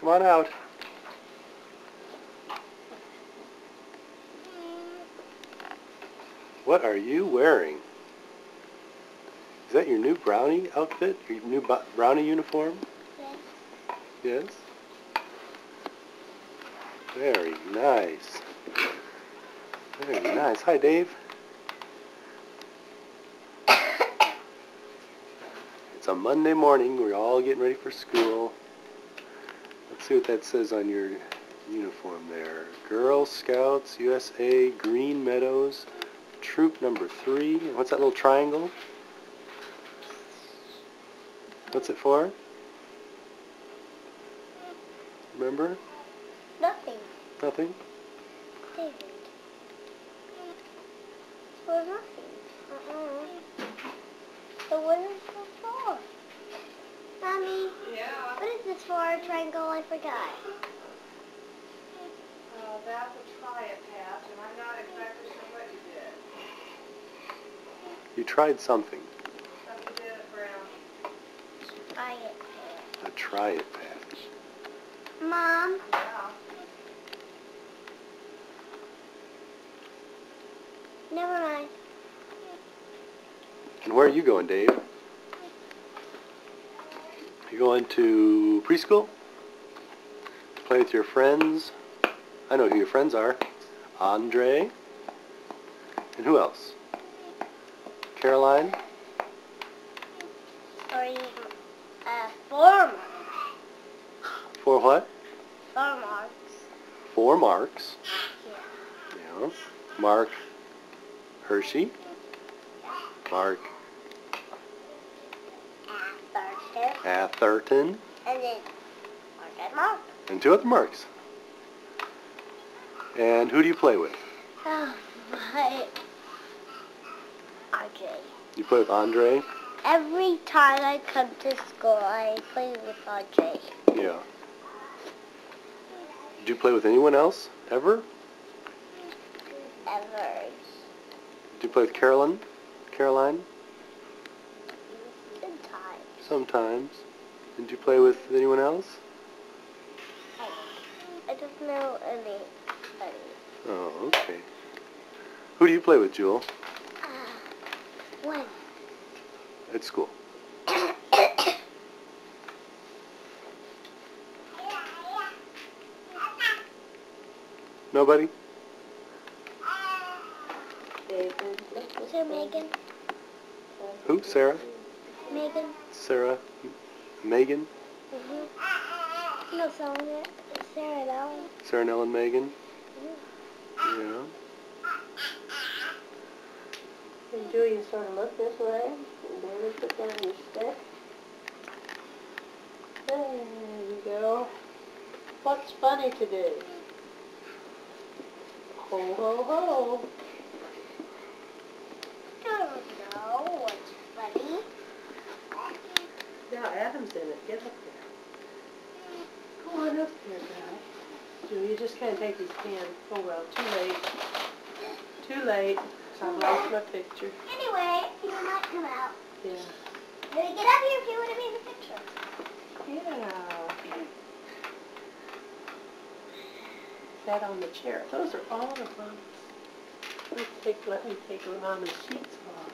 Come on out. What are you wearing? Is that your new brownie outfit? Your new brownie uniform? Yes. Yes? Very nice. Very nice. Hi, Dave. It's a Monday morning. We're all getting ready for school. Let's see what that says on your uniform there. Girl Scouts USA Green Meadows, Troop number 3. What's that little triangle? What's it for? Remember? Nothing. Nothing? David. It's for nothing. So what is this for? Mommy? Yeah. What is this for? A triangle? I forgot. That's a try-it patch, and I'm not exactly sure what you did. You tried something. Something did it, Brown. Try it. A try-it patch. Mom? Yeah. Never mind. And where are you going, Dave? You going to preschool? Play with your friends? I know who your friends are. Andre. And who else? Caroline? Or 4 marks. 4 what? 4 marks. 4 Marks. Yeah. Yeah. Mark Hershey. Mark Atherton. And then Mark and Mark. And 2 other Marks. And who do you play with? Oh, my. RJ. You play with Andre? Every time I come to school, I play with RJ. Yeah. Did you play with anyone else? Ever? Ever. Did you play with Caroline? Caroline? Sometimes. Sometimes. Did you play with anyone else? I don't know anybody. Oh, okay. Who do you play with, Jewel? When? At school. Nobody? So Megan? Who? Sarah? Megan? Sarah? Megan? No, Sarah and Ellen. Sarah, Nell, and Megan? Yeah. And Julie, you sort of look this way, and then you put down your stick. There you go. What's funny to do? Ho, ho, ho. I don't know what's funny. Now Adam's in it. Get up there. Go on up there, guy. Julie, you just kind of take these cans. Oh well, too late. Too late. I've lost my picture. Anyway, you might come out. Yeah. Maybe get up here if you want to be in the picture. Yeah. That on the chair. Those are all of them. Let me take Mama's sheets off.